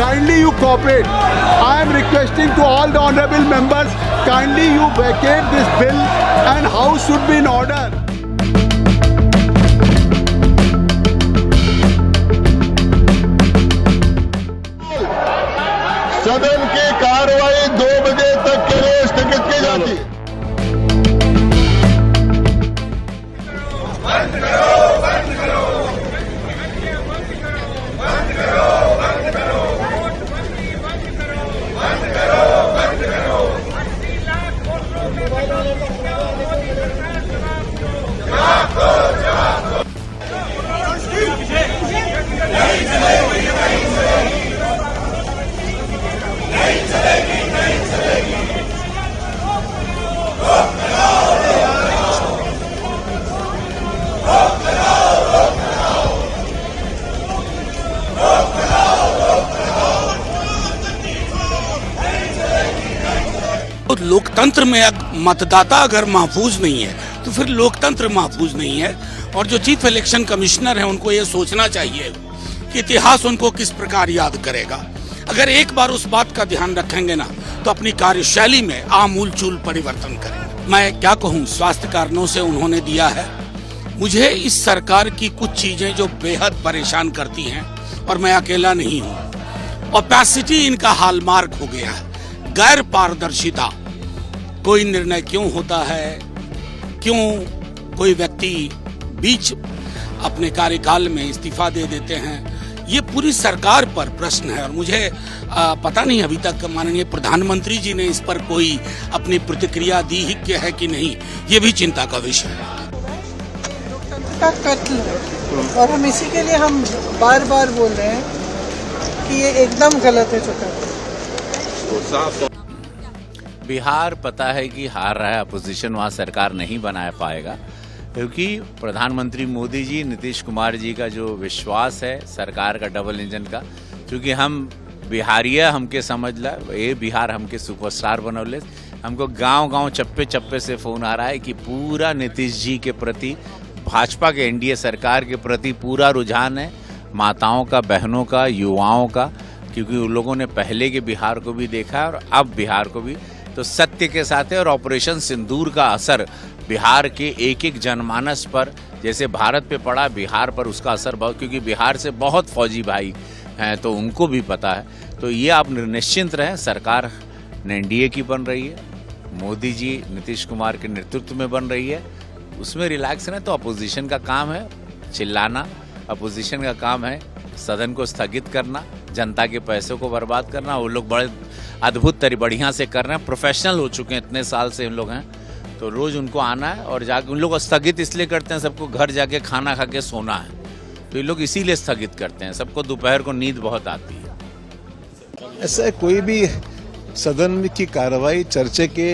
kindly you cooperate. I am requesting to all the honorable members, kindly you vacate this bill and house should be in order. सदन की कार्रवाई 2 बजे तक के लिए स्थगित की जाती है। लोकतंत्र में मतदाता अगर महफूज नहीं है तो फिर लोकतंत्र महफूज नहीं है। और जो चीफ इलेक्शन कमिश्नर है उनको ये सोचना चाहिए कि इतिहास उनको किस प्रकार याद करेगा। अगर एक बार उस बात का ध्यान रखेंगे ना तो अपनी कार्यशैली में आमूल चूल परिवर्तन करेंगे। मैं क्या कहूँ, स्वास्थ्य कारणों से उन्होंने दिया है। मुझे इस सरकार की कुछ चीजें जो बेहद परेशान करती हैं, और मैं अकेला नहीं हूँ। ओपेसिटी इनका हॉलमार्क हो गया है, गैर पारदर्शिता। कोई निर्णय क्यों होता है, क्यों कोई व्यक्ति बीच अपने कार्यकाल में इस्तीफा दे देते हैं, ये पूरी सरकार पर प्रश्न है। और मुझे पता नहीं अभी तक माननीय प्रधानमंत्री जी ने इस पर कोई अपनी प्रतिक्रिया दी है कि नहीं, ये भी चिंता का विषय है। लोकतंत्र का कत्ल, और हम इसी के लिए हम बार बार बोल रहे हैं कि ये एकदम गलत है जो कर रहे हैं। बिहार पता है कि हार रहा है, अपोजिशन वहाँ सरकार नहीं बना पाएगा, क्योंकि प्रधानमंत्री मोदी जी, नीतीश कुमार जी का जो विश्वास है सरकार का डबल इंजन का, क्योंकि हम बिहारिया हमके समझ ला, ये बिहार हमके सुपरस्टार बनौले। हमको गांव गांव चप्पे चप्पे से फोन आ रहा है कि पूरा नीतीश जी के प्रति, भाजपा के एनडीए सरकार के प्रति पूरा रुझान है, माताओं का, बहनों का, युवाओं का, क्योंकि उन लोगों ने पहले के बिहार को भी देखा है और अब बिहार को भी। तो सत्य के साथ है, और ऑपरेशन सिंदूर का असर बिहार के एक एक जनमानस पर, जैसे भारत पे पड़ा, बिहार पर उसका असर बहुत, क्योंकि बिहार से बहुत फौजी भाई हैं तो उनको भी पता है। तो ये आप निश्चिंत रहें, सरकार एनडीए की बन रही है, मोदी जी नीतीश कुमार के नेतृत्व में बन रही है, उसमें रिलैक्स रहें। तो अपोजिशन का काम है चिल्लाना, अपोजिशन का काम है सदन को स्थगित करना, जनता के पैसों को बर्बाद करना। वो लोग बड़े अद्भुत बढ़िया से कर रहे हैं, प्रोफेशनल हो चुके हैं, इतने साल से हम लोग हैं। तो रोज उनको आना है और जाके उन लोग स्थगित इसलिए करते हैं, सबको घर जाके खाना खा के सोना है, तो ये लोग इसीलिए स्थगित करते हैं। सबको दोपहर को नींद बहुत आती है। ऐसा कोई भी सदन की कार्रवाई चर्चा के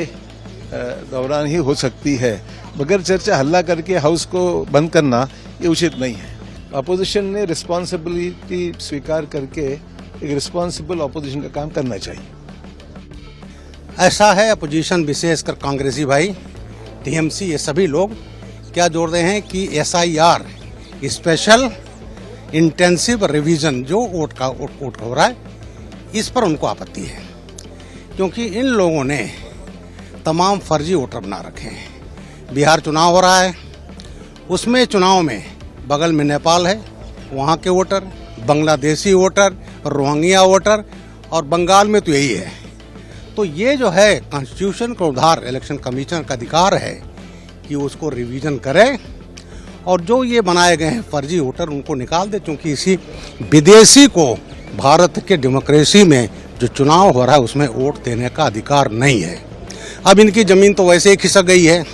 दौरान ही हो सकती है, मगर चर्चा हल्ला करके हाउस को बंद करना ये उचित नहीं है। अपोजिशन ने रिस्पॉन्सिबिलिटी स्वीकार करके एक रिस्पॉन्सिबल अपोजिशन का काम करना चाहिए। ऐसा है, अपोजिशन विशेषकर कांग्रेसी भाई, टीएमसी, ये सभी लोग क्या जोड़ रहे हैं कि एसआईआर, स्पेशल इंटेंसिव रिवीजन जो वोट हो रहा है, इस पर उनको आपत्ति है, क्योंकि इन लोगों ने तमाम फर्जी वोटर बना रखे हैं। बिहार चुनाव हो रहा है, उसमें चुनाव में बगल में नेपाल है, वहाँ के voter, Bangladeshi voter, Rohingya voter, और बंगाल में तो यही है। तो ये जो है कॉन्स्टिट्यूशन को उधार इलेक्शन कमीशन का अधिकार है कि उसको रिवीजन करे, और जो ये बनाए गए हैं फर्जी वोटर उनको निकाल दे, क्योंकि इसी विदेशी को भारत के डेमोक्रेसी में जो चुनाव हो रहा है उसमें वोट देने का अधिकार नहीं है। अब इनकी ज़मीन तो वैसे ही खिसक गई है,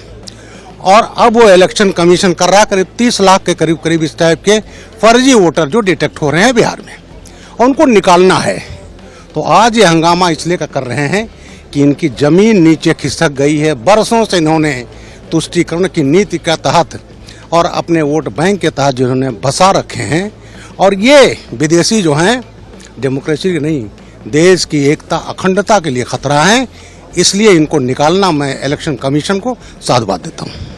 और अब वो इलेक्शन कमीशन कर रहा है करीब 30 लाख के करीब इस टाइप के फर्जी वोटर जो डिटेक्ट हो रहे हैं बिहार में, और उनको निकालना है। तो आज ये हंगामा इसलिए कर रहे हैं कि इनकी ज़मीन नीचे खिसक गई है। बरसों से इन्होंने तुष्टीकरण की नीति के तहत और अपने वोट बैंक के तहत जिन्होंने बसा रखे हैं, और ये विदेशी जो हैं डेमोक्रेसी की नहीं, देश की एकता अखंडता के लिए खतरा है। इसलिए इनको निकालना मैं इलेक्शन कमीशन को साधुवाद देता हूँ।